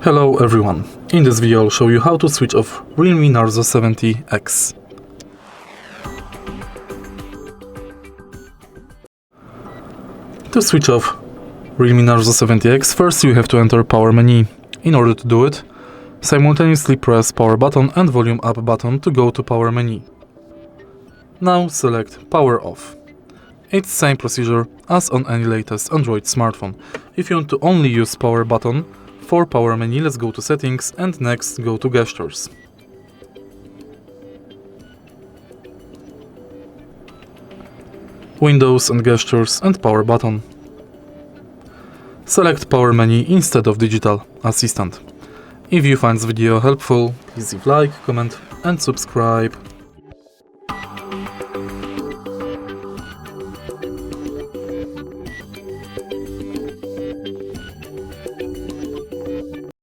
Hello everyone, in this video I'll show you how to switch off Realme Narzo 70X. To switch off Realme Narzo 70X, first you have to enter power menu. In order to do it, simultaneously press power button and volume up button to go to power menu. Now select power off. It's the same procedure as on any latest Android smartphone. If you want to only use power button for power menu, let's go to settings and next go to gestures. Windows and gestures and power button. Select power menu instead of digital assistant. If you find this video helpful, please leave like, comment and subscribe.